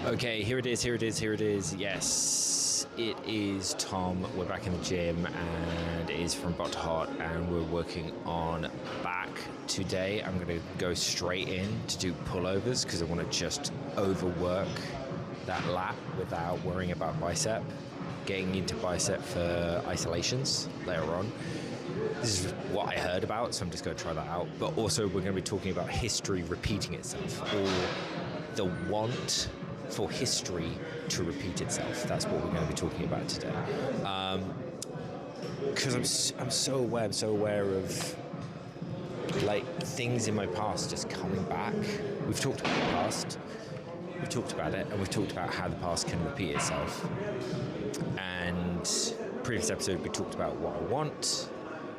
Okay, here it is. Yes, it is Tom. We're back in the gym and it is from Butt to Hot and we're working on back today. I'm going to go straight in to do pullovers because I want to just overwork that lat without worrying about bicep. Getting into bicep for isolations later on. This is what I heard about, so I'm just going to try that out. But also we're going to be talking about history repeating itself, or the want for history to repeat itself. That's what we're going to be talking about today. Because I'm so aware of like things in my past just coming back. We've talked about the past, we've talked about it, and we've talked about how the past can repeat itself. And previous episode we talked about what I want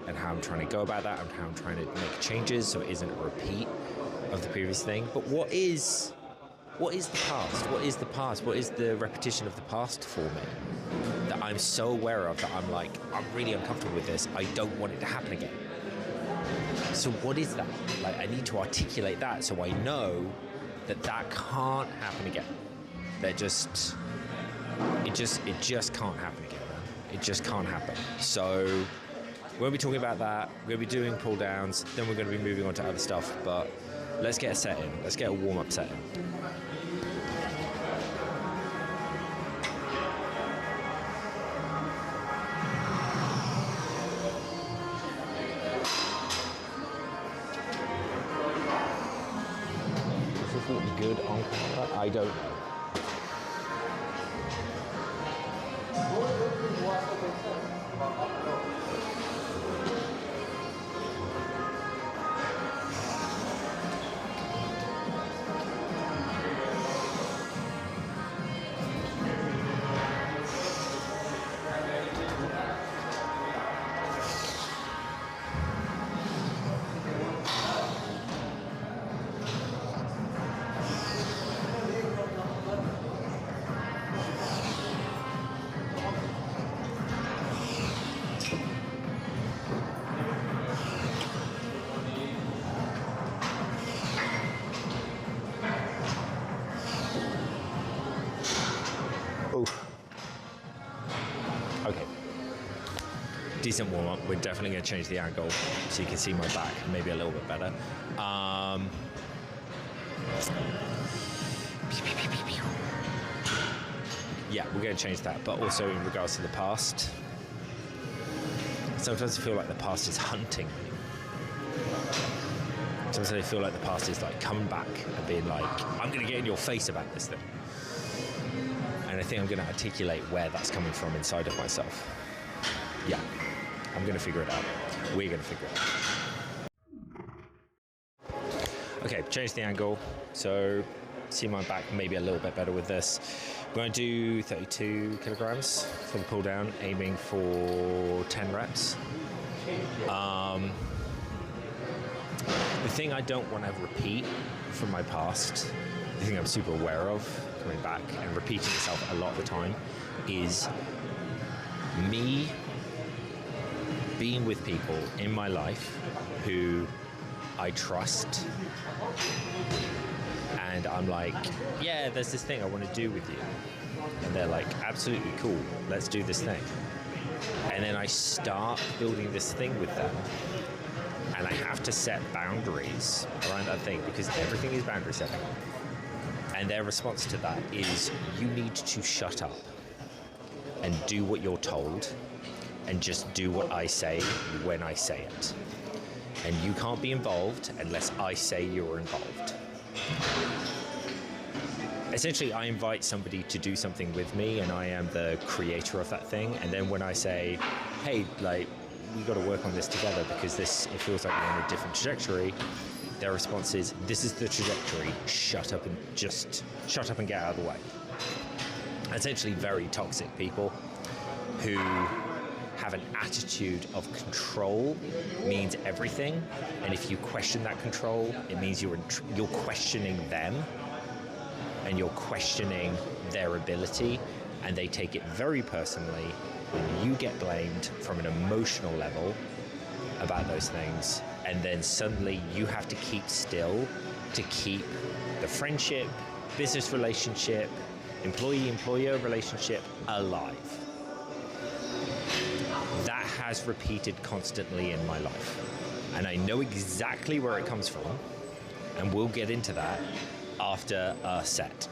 and how I'm trying to go about that and how I'm trying to make changes so it isn't a repeat of the previous thing. But what is the past? What is the past? What is the repetition of the past for me that I'm so aware of that I'm really uncomfortable with this. I don't want it to happen again. So what is that? Like, I need to articulate that so I know that can't happen again. It just can't happen again, man. It just can't happen. So we're going to be talking about that. We're going to be doing pull downs. Then we're going to be moving on to other stuff. But let's get a set in. Let's get a warm up set in. Good on camera? I don't know. Decent warm up. We're definitely going to change the angle so you can see my back maybe a little bit better. Yeah, we're going to change that. But also in regards to the past, sometimes I feel like the past is hunting me. Sometimes I feel like the past is like coming back and being like, I'm going to get in your face about this thing. And I think I'm going to articulate where that's coming from inside of myself. Yeah. I'm going to figure it out. We're going to figure it out. Okay, change the angle. So see my back maybe a little bit better with this. We're going to do 32 kilograms for the pull down, aiming for 10 reps. The thing I don't want to repeat from my past, the thing I'm super aware of coming back and repeating itself a lot of the time, is me being with people in my life who I trust, and I'm like, yeah, there's this thing I want to do with you, and they're like, absolutely cool, let's do this thing. And then I start building this thing with them, and I have to set boundaries around that thing because everything is boundary setting, and their response to that is, you need to shut up and do what you're told and just do what I say when I say it. And you can't be involved unless I say you're involved. Essentially, I invite somebody to do something with me and I am the creator of that thing. And then when I say, hey, like, we got to work on this together because it feels like we're on a different trajectory, their response is, this is the trajectory, shut up and get out of the way. Essentially very toxic people who have an attitude of control means everything, and if you question that control, it means you're questioning them and you're questioning their ability, and they take it very personally when you get blamed from an emotional level about those things, and then suddenly you have to keep still to keep the friendship, business relationship, employee-employer relationship alive. That has repeated constantly in my life. And I know exactly where it comes from, and we'll get into that after a set.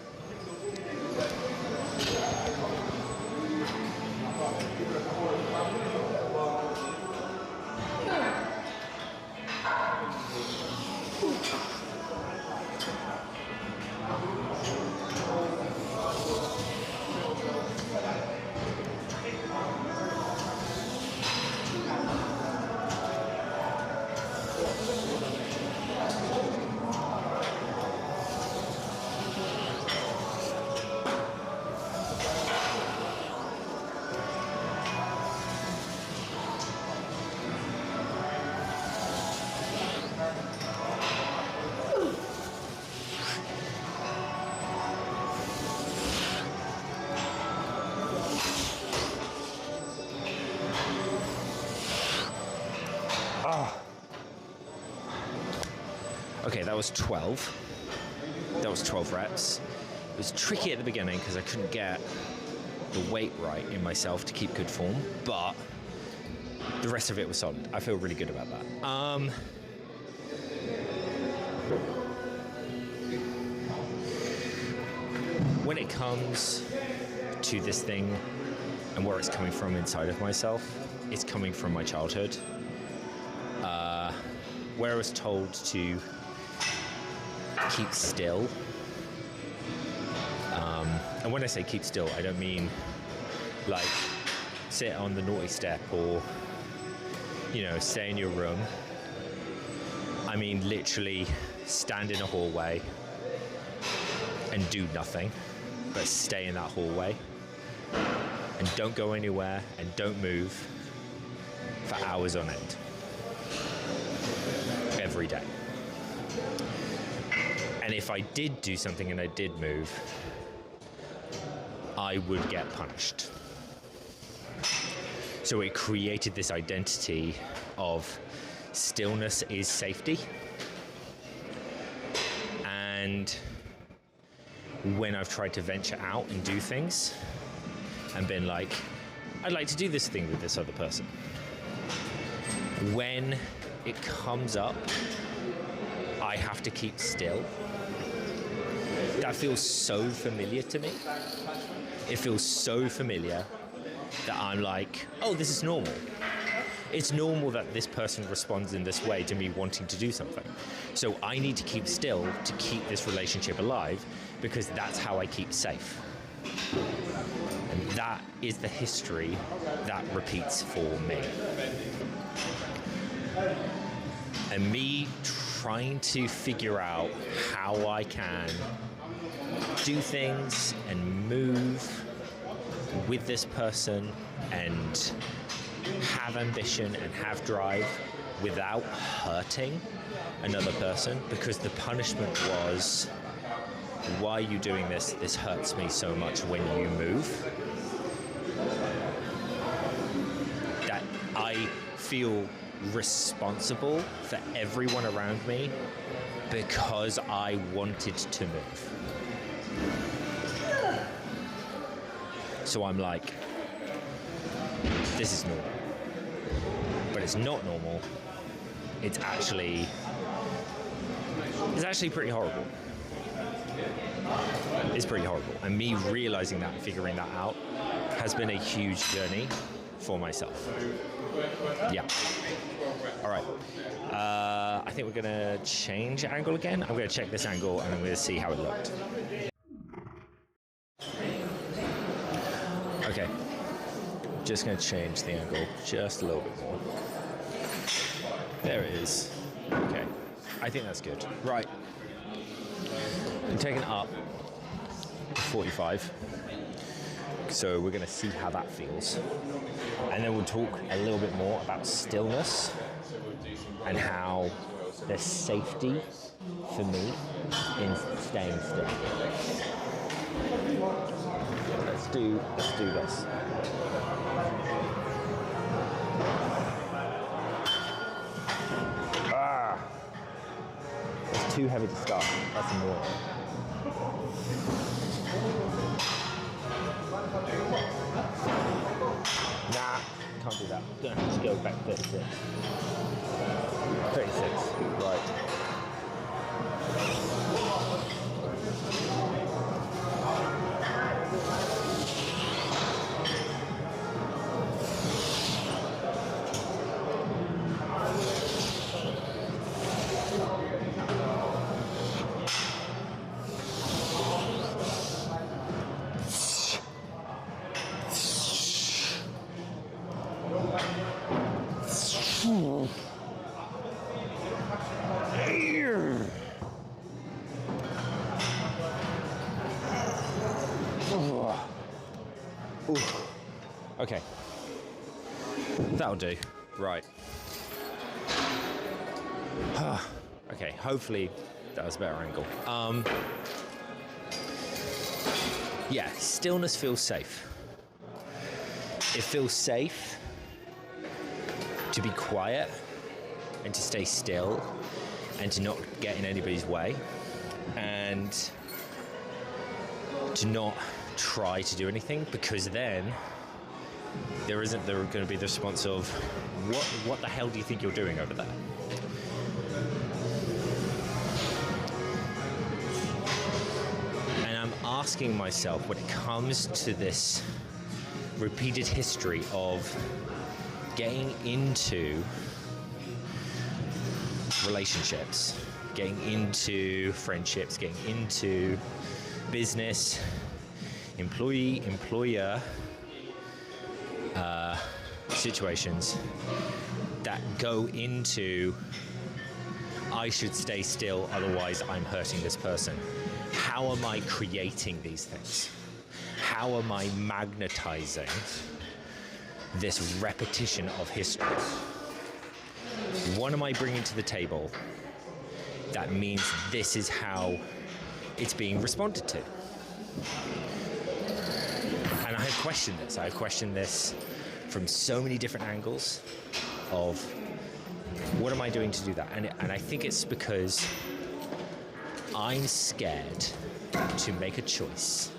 Okay, that was 12. That was 12 reps. It was tricky at the beginning because I couldn't get the weight right in myself to keep good form, but the rest of it was solid. I feel really good about that. When it comes to this thing and where it's coming from inside of myself, it's coming from my childhood, where I was told to keep still. And when I say keep still, I don't mean like sit on the naughty step or, stay in your room. I mean literally stand in a hallway and do nothing, but stay in that hallway and don't go anywhere and don't move for hours on end. Every day. And if I did do something and I did move, I would get punished. So it created this identity of stillness is safety. And when I've tried to venture out and do things and been like, I'd like to do this thing with this other person. When it comes up, I have to keep still. That feels so familiar to me. It feels so familiar that I'm like, oh, this is normal. It's normal that this person responds in this way to me wanting to do something. So I need to keep still to keep this relationship alive because that's how I keep safe. And that is the history that repeats for me. And me trying to figure out how I can do things and move with this person and have ambition and have drive without hurting another person, because the punishment was, why are you doing this? This hurts me so much when you move. That I feel responsible for everyone around me because I wanted to move. So I'm like, this is normal. But it's not normal. It's actually pretty horrible. It's pretty horrible. And me realizing that and figuring that out has been a huge journey for myself. Yeah. All right. I think we're going to change angle again. I'm going to check this angle and I'm going to see how it looked. Okay. Just going to change the angle just a little bit more. There it is. Okay. I think that's good. Right. I'm taking it up to 45. So we're going to see how that feels. And then we'll talk a little bit more about stillness and how there's safety for me in staying still. Let's do this. It's too heavy to start. That's annoying. Nah, can't do that. Gonna have to go back 36. 36, right. Okay, that'll do. Right. Okay, hopefully that was a better angle. Yeah, stillness feels safe. It feels safe to be quiet and to stay still and to not get in anybody's way and to not try to do anything, because then there going to be the response of what the hell do you think you're doing over there? And I'm asking myself, when it comes to this repeated history of getting into relationships, getting into friendships, getting into business, employer situations that go into I should stay still, otherwise I'm hurting this person. How am I creating these things? How am I magnetizing this repetition of history? What am I bringing to the table that means this is how it's being responded to? And I have questioned this. I've questioned this from so many different angles of what am I doing to do that? And I think it's because I'm scared to make a choice,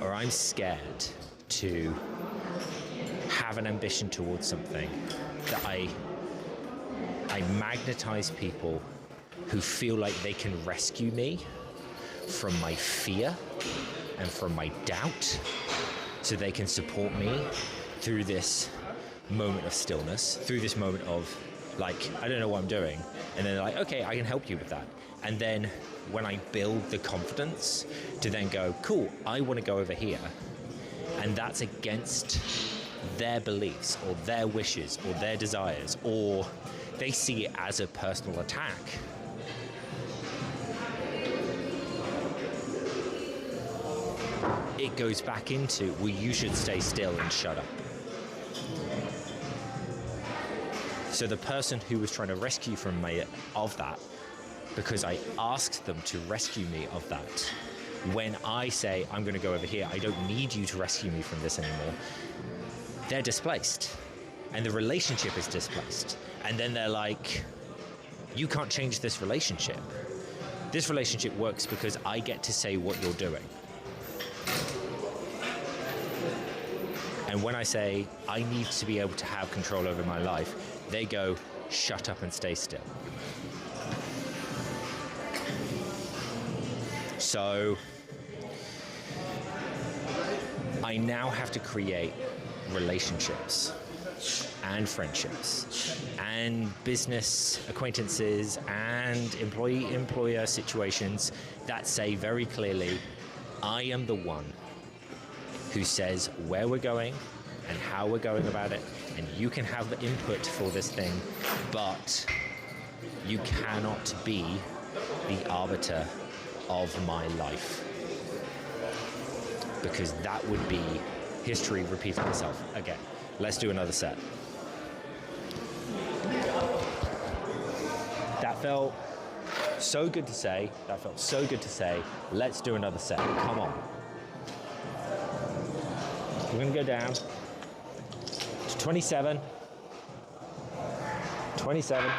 or I'm scared to have an ambition towards something, that I magnetize people who feel like they can rescue me from my fear and from my doubt, so they can support me through this moment of stillness, through this moment of like, I don't know what I'm doing. And then they're like, okay, I can help you with that. And then when I build the confidence to then go, cool, I want to go over here, and that's against their beliefs or their wishes or their desires, or they see it as a personal attack, it goes back into, well, you should stay still and shut up. So the person who was trying to rescue from me of that, because I asked them to rescue me of that, when I say, I'm going to go over here, I don't need you to rescue me from this anymore, they're displaced. And the relationship is displaced. And then they're like, you can't change this relationship. This relationship works because I get to say what you're doing. And when I say, I need to be able to have control over my life, they go, shut up and stay still. So I now have to create relationships and friendships and business acquaintances and employee-employer situations that say very clearly, I am the one who says where we're going and how we're going about it, and you can have the input for this thing, but you cannot be the arbiter of my life, because that would be history repeating itself again. Let's do another set. That felt so good to say. That felt so good to say. Let's do another set. Come on. We're going to go down to 27. 27.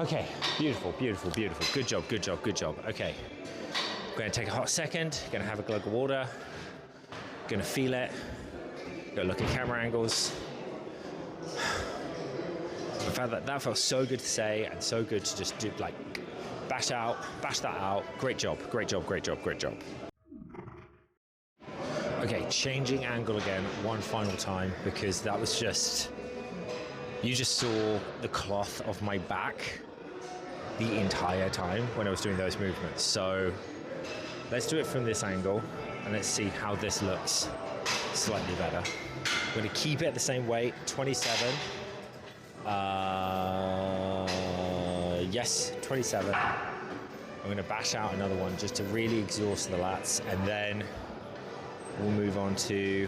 Okay, beautiful, beautiful, beautiful. Good job, good job, good job. Okay, I'm gonna take a hot second, gonna have a glug of water, gonna feel it, gonna look at camera angles. I found that felt so good to say and so good to just do, like, bash that out. Great job, great job, great job, great job. Okay, changing angle again one final time, because that was just, you just saw the cloth of my back the entire time when I was doing those movements. So let's do it from this angle and let's see how this looks slightly better. I'm gonna keep it the same weight, 27. Yes, 27. I'm gonna bash out another one just to really exhaust the lats, and then we'll move on to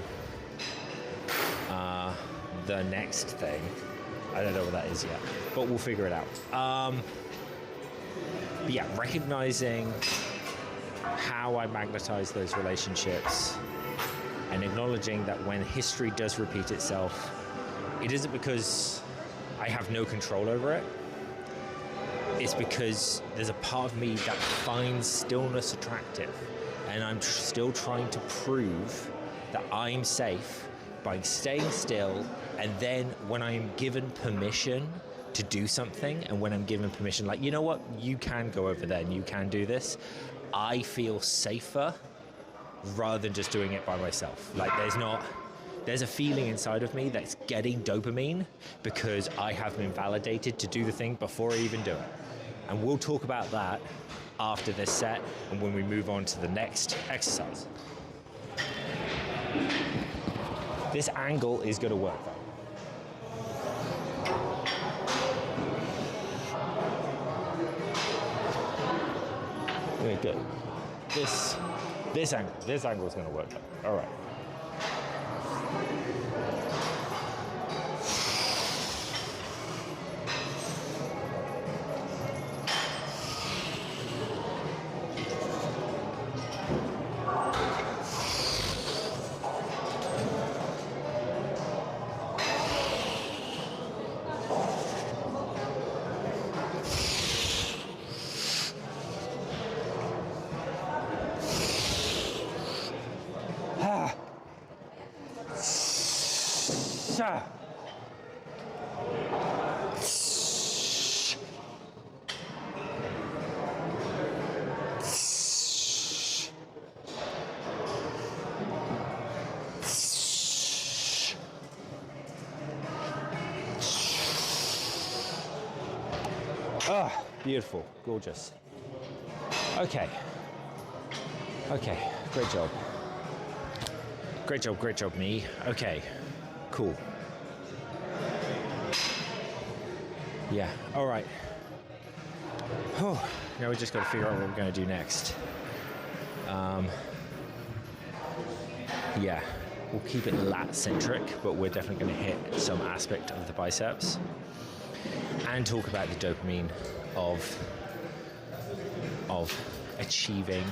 the next thing. I don't know what that is yet, but we'll figure it out. But yeah, recognizing how I magnetize those relationships and acknowledging that when history does repeat itself, it isn't because I have no control over it. It's because there's a part of me that finds stillness attractive, and I'm still trying to prove that I'm safe by staying still. And then when I'm given permission to do something, and when I'm given permission, like, you know what, you can go over there and you can do this, I feel safer rather than just doing it by myself. Like, there's a feeling inside of me that's getting dopamine because I have been validated to do the thing before I even do it. And we'll talk about that after this set and when we move on to the next exercise. This angle is going to work though. Okay, good. This angle is going to work though. All right. Oh, beautiful, gorgeous. Okay, great job. Great job, me. Okay, cool. Yeah, all right. Oh, now we just got to figure out what we're going to do next. Yeah, we'll keep it lat-centric, but we're definitely going to hit some aspect of the biceps and talk about the dopamine of achieving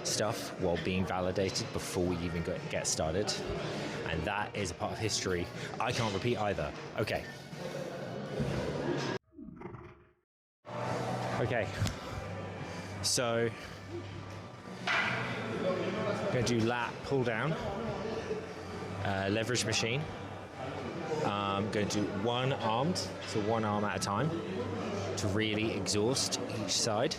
stuff while being validated before we even get started. And that is a part of history I can't repeat either. Okay, so I'm going to do lat pull down, leverage machine. I'm going to do one armed, so one arm at a time, to really exhaust each side,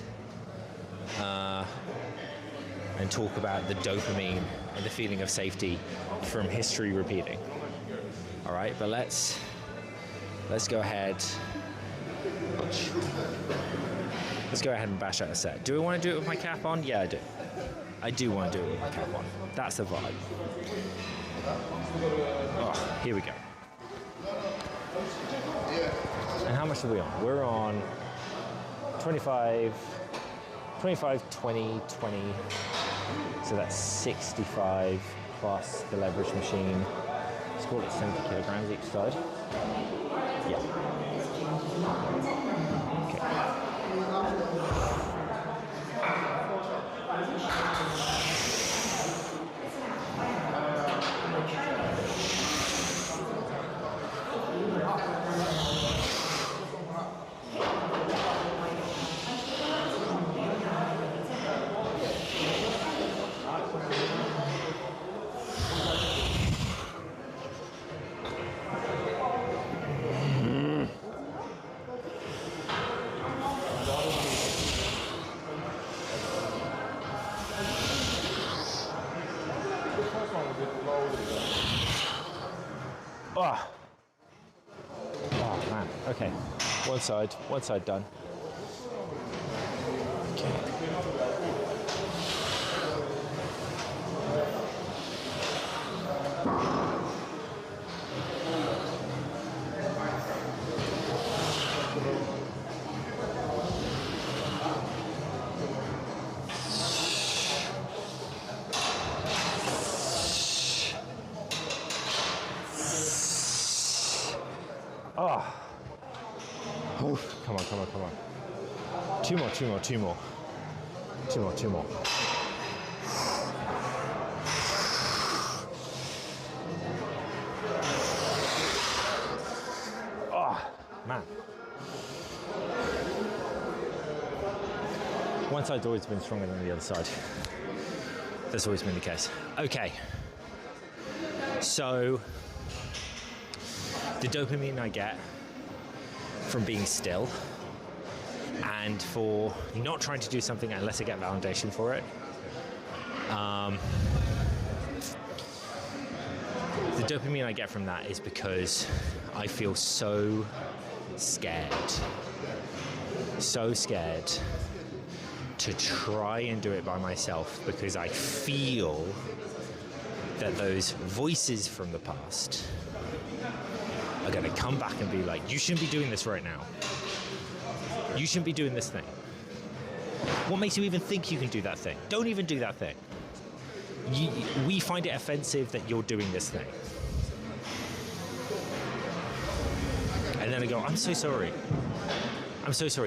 and talk about the dopamine and the feeling of safety from history repeating. All right, but let's go ahead. Let's go ahead and bash out a set. Do I want to do it with my cap on? Yeah, I do. I do want to do it with my cap on. That's the vibe. Oh, here we go. And how much are we on? We're on 25, 20, 20. So that's 65 plus the leverage machine. Let's call it 70 kilograms each side. Yeah. Oh. Oh man, okay. One side done. Okay. Oh. Oof. Come on. Two more. Oh, man. One side's always been stronger than the other side. That's always been the case. Okay. So, the dopamine I get from being still and for not trying to do something unless I get validation for it. The dopamine I get from that is because I feel so scared to try and do it by myself, because I feel that those voices from the past are going to come back and be like, you shouldn't be doing this right now. You shouldn't be doing this thing. What makes you even think you can do that thing? Don't even do that thing. We find it offensive that you're doing this thing. And then I go, I'm so sorry.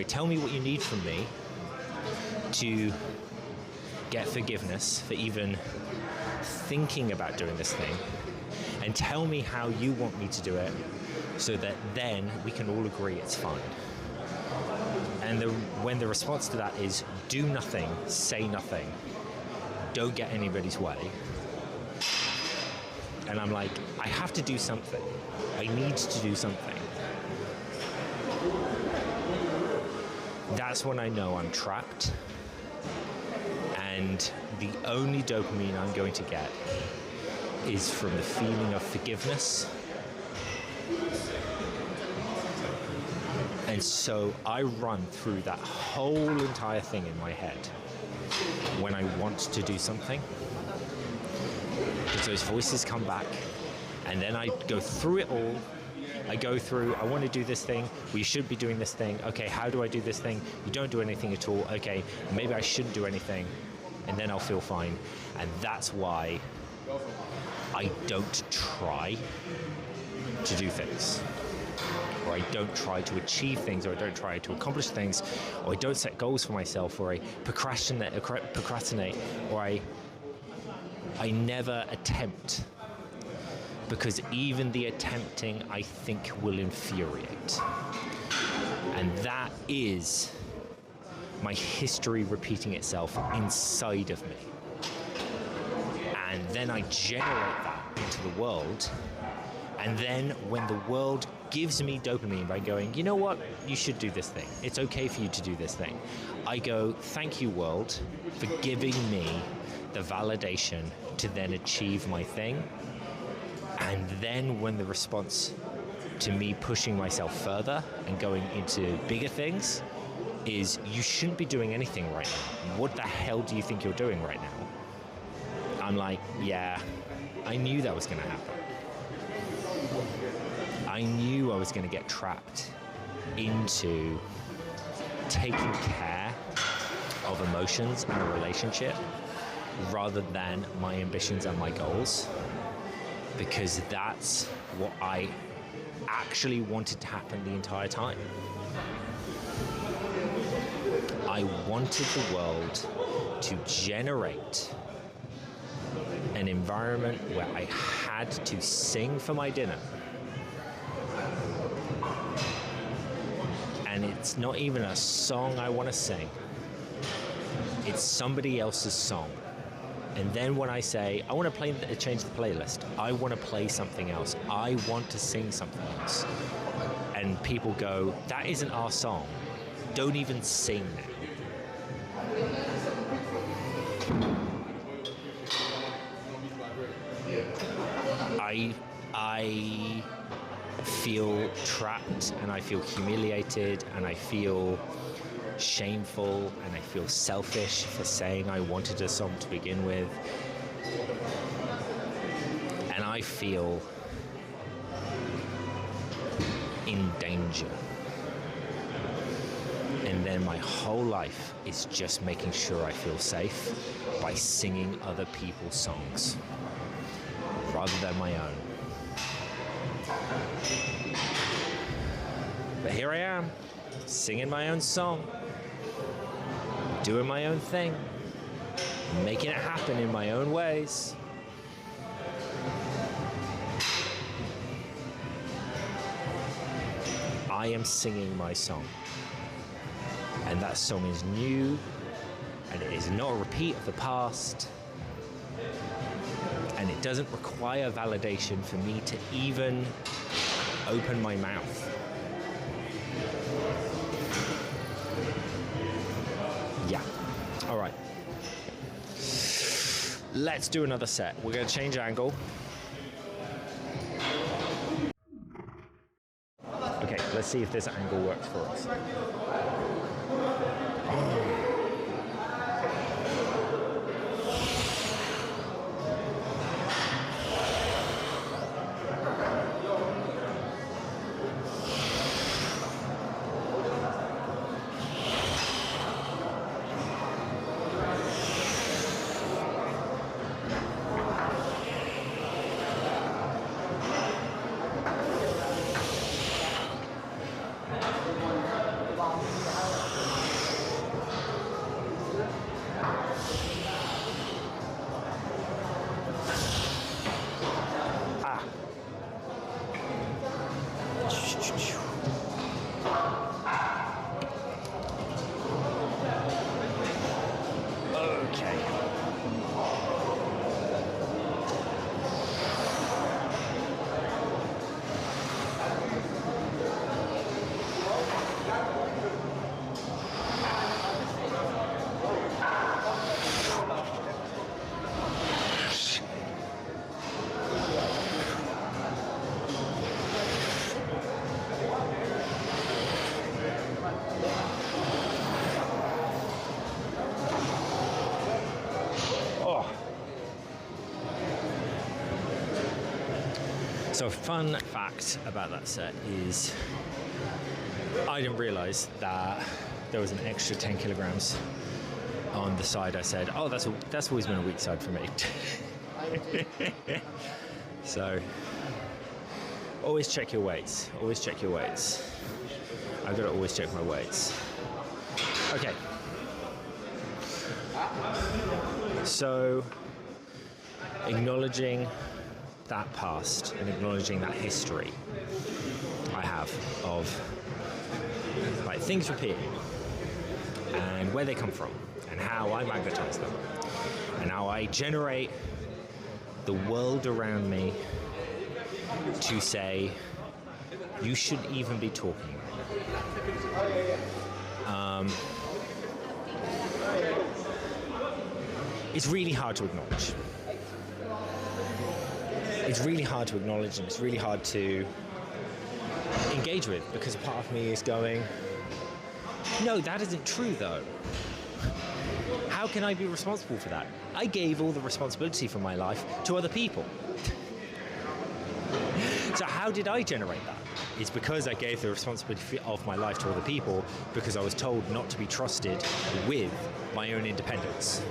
Tell me what you need from me to get forgiveness for even thinking about doing this thing. And tell me how you want me to do it so that then we can all agree it's fine. And when the response to that is do nothing, say nothing, don't get anybody's way. And I'm like, I have to do something. I need to do something. That's when I know I'm trapped. And the only dopamine I'm going to get is from the feeling of forgiveness. And so I run through that whole entire thing in my head when I want to do something. Because those voices come back, and then I go through it all. I want to do this thing. We should be doing this thing. Okay, how do I do this thing? You don't do anything at all. Okay, maybe I shouldn't do anything, and then I'll feel fine. And that's why I don't try to do things, or I don't try to achieve things, or I don't try to accomplish things, or I don't set goals for myself, or I procrastinate, or I never attempt, because even the attempting, I think, will infuriate. And that is my history repeating itself inside of me. And then I generate that into the world. And then when the world gives me dopamine by going, you know what, you should do this thing. It's okay for you to do this thing. I go, thank you, world, for giving me the validation to then achieve my thing. And then when the response to me pushing myself further and going into bigger things is, you shouldn't be doing anything right now. What the hell do you think you're doing right now? I'm like, yeah, I knew that was going to happen. I knew I was going to get trapped into taking care of emotions in a relationship rather than my ambitions and my goals, because that's what I actually wanted to happen the entire time. I wanted the world to generate an environment where I had to sing for my dinner. And it's not even a song I want to sing. It's somebody else's song. And then when I say, I want to change the playlist, I want to play something else, I want to sing something else. And people go, that isn't our song. Don't even sing now. I feel trapped, and I feel humiliated, and I feel shameful, and I feel selfish for saying I wanted a song to begin with, and I feel in danger. And then my whole life is just making sure I feel safe by singing other people's songs rather than my own. But here I am, singing my own song, doing my own thing, making it happen in my own ways. I am singing my song. And that song is new, and it is not a repeat of the past. And it doesn't require validation for me to even open my mouth. Yeah. All right. Let's do another set. We're going to change angle. Okay, let's see if this angle works for us. So a fun fact about that set is I didn't realize that there was an extra 10 kilograms on the side. I said, oh, that's always been a weak side for me. So always check your weights. Always check your weights. I've got to always check my weights. Okay. So acknowledging that past and acknowledging that history I have of like things repeating and where they come from and how I magnetize them and how I generate the world around me to say you shouldn't even be talking. It's really hard to acknowledge. It's really hard to acknowledge, and it's really hard to engage with, because a part of me is going, no, that isn't true though. How can I be responsible for that? I gave all the responsibility for my life to other people. So how did I generate that? It's because I gave the responsibility of my life to other people because I was told not to be trusted with my own independence.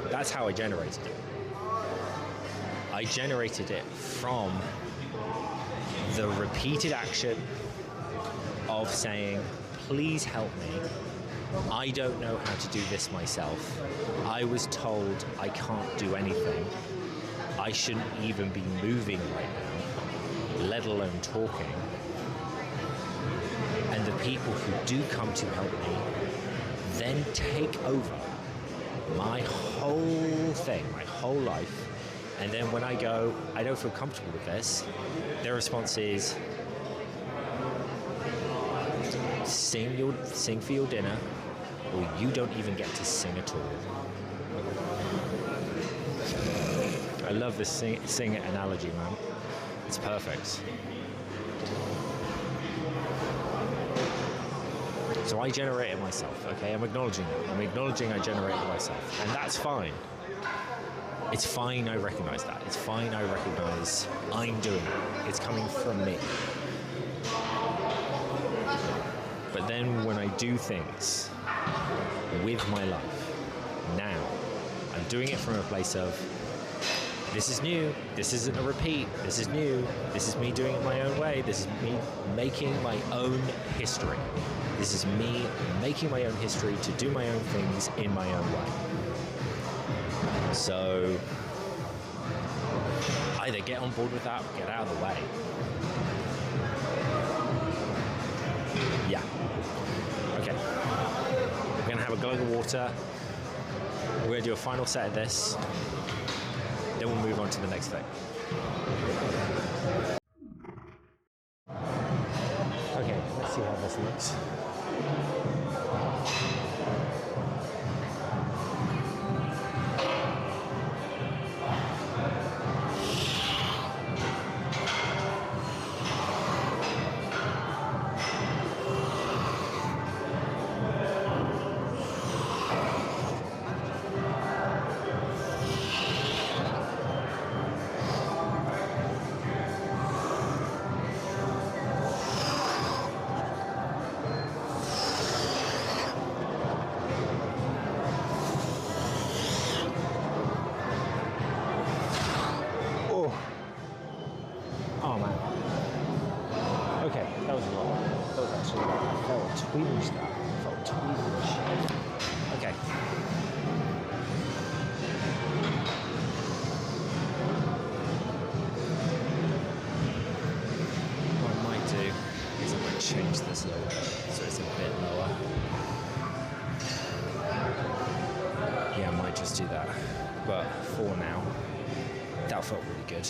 That's how I generated it. I generated it from the repeated action of saying, please help me. I don't know how to do this myself. I was told I can't do anything. I shouldn't even be moving right now, let alone talking. And the people who do come to help me then take over my whole thing, my whole life. And then when I go, I don't feel comfortable with this, their response is, sing for your dinner, or you don't even get to sing at all. I love this sing analogy, man. It's perfect. So I generate it myself, okay? I'm acknowledging it. I'm acknowledging I generate it myself. And that's fine. It's fine I recognize that. It's fine I recognize I'm doing it. It's coming from me. But then when I do things with my life, now, I'm doing it from a place of, this is new, this isn't a repeat, this is new, this is me doing it my own way, this is me making my own history. This is me making my own history to do my own things in my own way. So, either get on board with that or get out of the way. Yeah. Okay. We're going to have a glug of water. We're going to do a final set of this. Then we'll move on to the next thing. Okay, let's see how this looks. Oh man. Okay, that was a lot. That was actually a lot. I felt twinge that. I felt twinge. Okay. What I might do is I might change this a little bit so it's a bit lower. Yeah, I might just do that. But for now, that felt really good.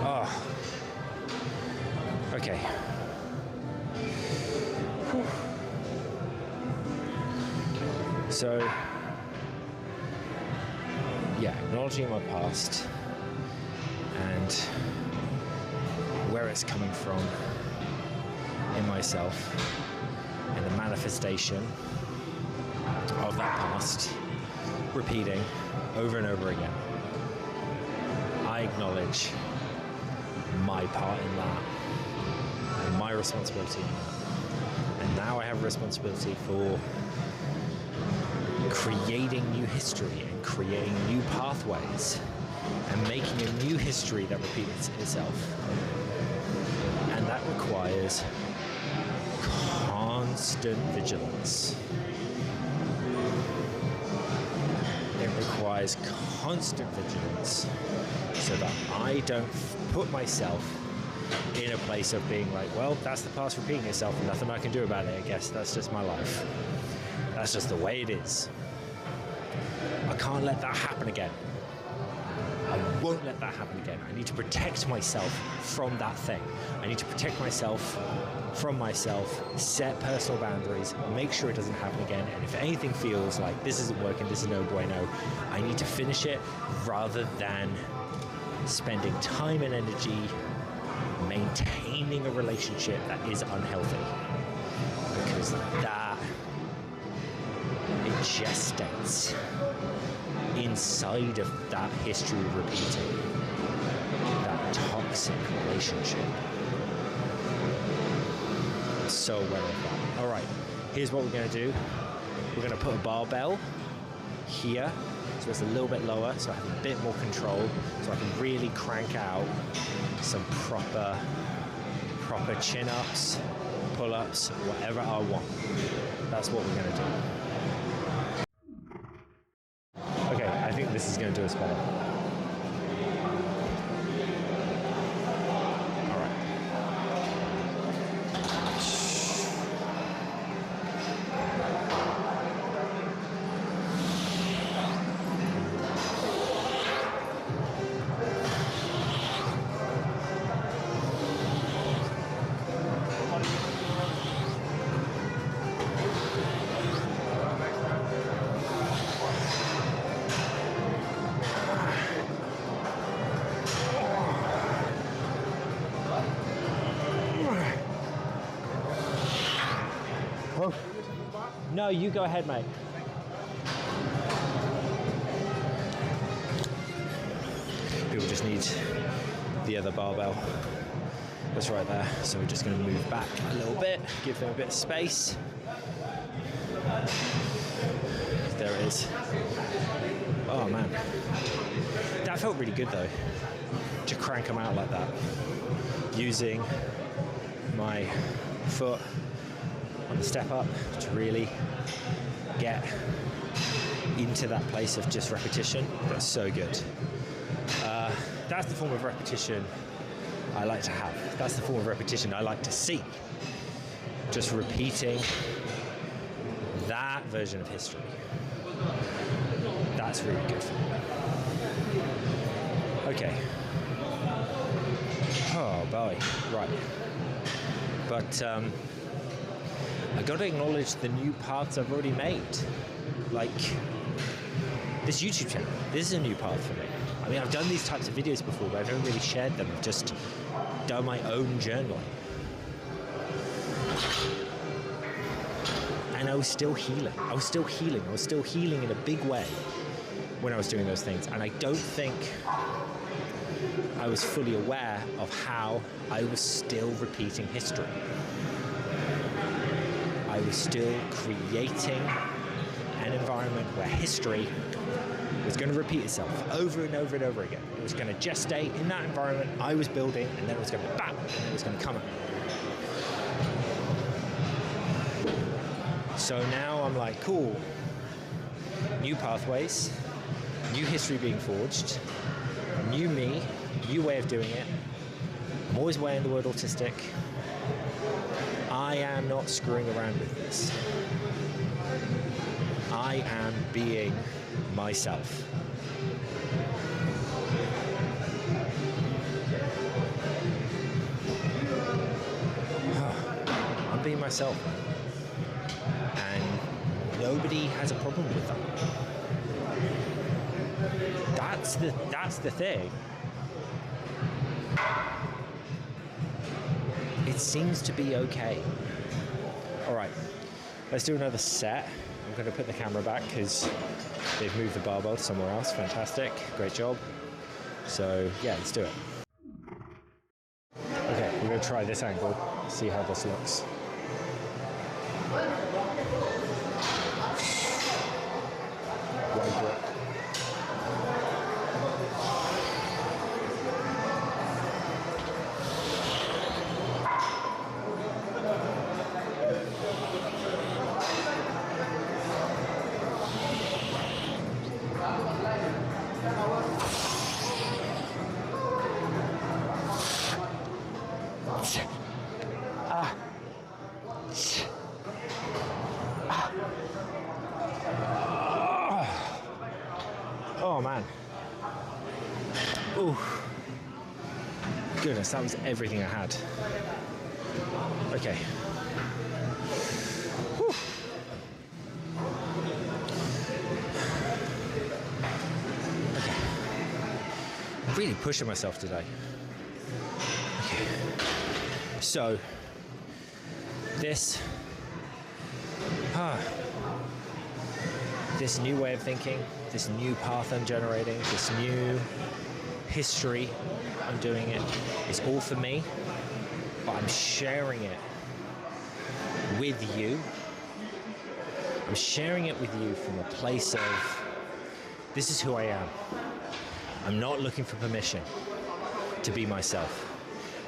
Oh. Okay. Whew. So, yeah, acknowledging my past and where it's coming from in myself and the manifestation of that past repeating over and over again. I acknowledge my part in that and my responsibility in that. And now I have a responsibility for creating new history and creating new pathways and making a new history that repeats itself. And that requires constant vigilance. It requires constant vigilance so that I don't put myself in a place of being like, well, that's the past repeating itself and nothing I can do about it, I guess. That's just my life. That's just the way it is. I can't let that happen again. I won't let that happen again. I need to protect myself from that thing. I need to protect myself from myself, set personal boundaries, make sure it doesn't happen again, and if anything feels like this isn't working, this is no bueno, I need to finish it rather than spending time and energy maintaining a relationship that is unhealthy. Because that, it gestates inside of that history repeating, that toxic relationship. So aware of that. All right, here's what we're going to do. We're going to put a barbell here, so it's a little bit lower, so I have a bit more control, so I can really crank out some proper chin-ups, pull-ups, whatever I want. That's what we're going to do. Okay, I think this is going to do us better. No, you go ahead, mate. People just need the other barbell. That's right there. So we're just going to move back a little bit, give them a bit of space. There it is. Oh man, that felt really good though, to crank them out like that, using my foot on the step up to really get into that place of just repetition. That's so good. That's the form of repetition I like to have. That's the form of repetition I like to see. Just repeating that version of history. That's really good for me. Okay. Oh boy, right. But I got to acknowledge the new paths I've already made. Like this YouTube channel. This is a new path for me. I mean, I've done these types of videos before, but I've never really shared them. I've just done my own journaling. And I was still healing. I was still healing in a big way when I was doing those things. And I don't think I was fully aware of how I was still repeating history. I was still creating an environment where history was going to repeat itself over and over and over again. It was going to gestate in that environment I was building, and then it was going to bam, and then it was going to come up. So now I'm like, cool, new pathways, new history being forged, new me, new way of doing it. I'm always wearing the word autistic. I am not screwing around with this. I am being myself. I'm being myself. And nobody has a problem with that. That's the thing. It seems to be okay. All right, let's do another set. I'm going to put the camera back because they've moved the barbell somewhere else. Fantastic, great job. So yeah, let's do it. Okay, we're going to try this angle, see how this looks. Wide grip. Oh man. Ooh. Goodness, that was everything I had. Okay. Whew. Okay. Really pushing myself today. Okay. So, this new way of thinking, this new path I'm generating, this new history I'm doing it, is all for me, but I'm sharing it with you. I'm sharing it with you from a place of, this is who I am. I'm not looking for permission to be myself.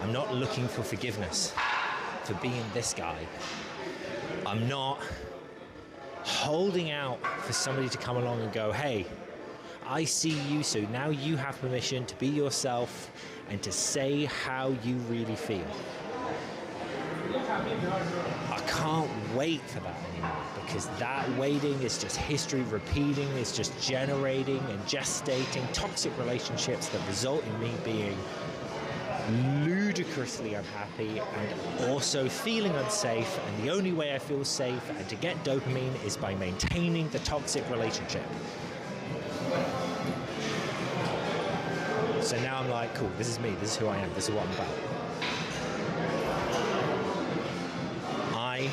I'm not looking for forgiveness for being this guy. I'm not holding out for somebody to come along and go, hey, I see you, so now you have permission to be yourself and to say how you really feel. I can't wait for that anymore, because that waiting is just history repeating, it's just generating and gestating toxic relationships that result in me being ludicrously unhappy and also feeling unsafe, and the only way I feel safe and to get dopamine is by maintaining the toxic relationship. So now I'm like, cool, this is me, this is who I am, this is what I'm about. I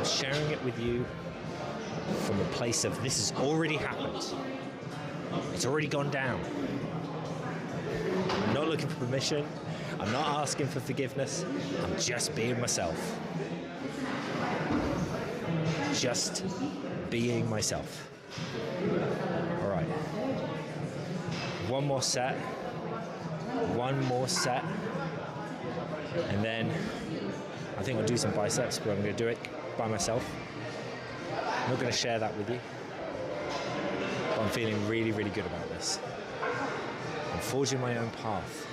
I'm sharing it with you from a place of this has already happened. It's already gone down. I'm not looking for permission. I'm not asking for forgiveness. I'm just being myself. Just being myself. All right. One more set. And then I think I'll do some biceps, but I'm going to do it by myself. I'm not going to share that with you. But I'm feeling really, really good about this. I'm forging my own path.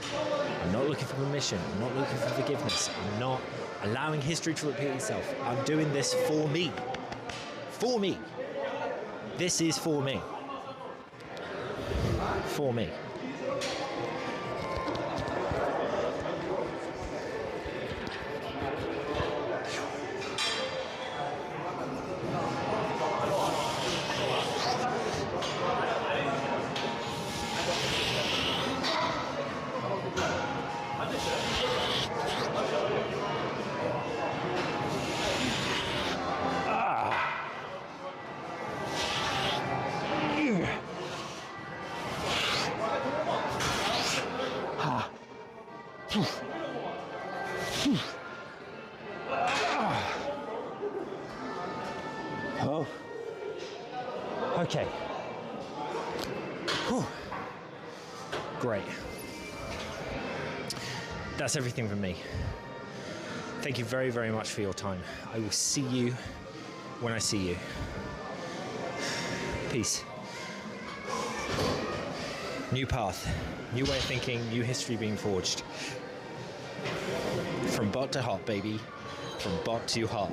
I'm not looking for permission. I'm not looking for forgiveness. I'm not allowing history to repeat itself. I'm doing this for me. For me. This is for me. For me. Oh, okay. Whew. Great. That's everything from me. Thank you very, very much for your time. I will see you when I see you. Peace. New path, new way of thinking, new history being forged. From bot to hot, baby. From bot to hot.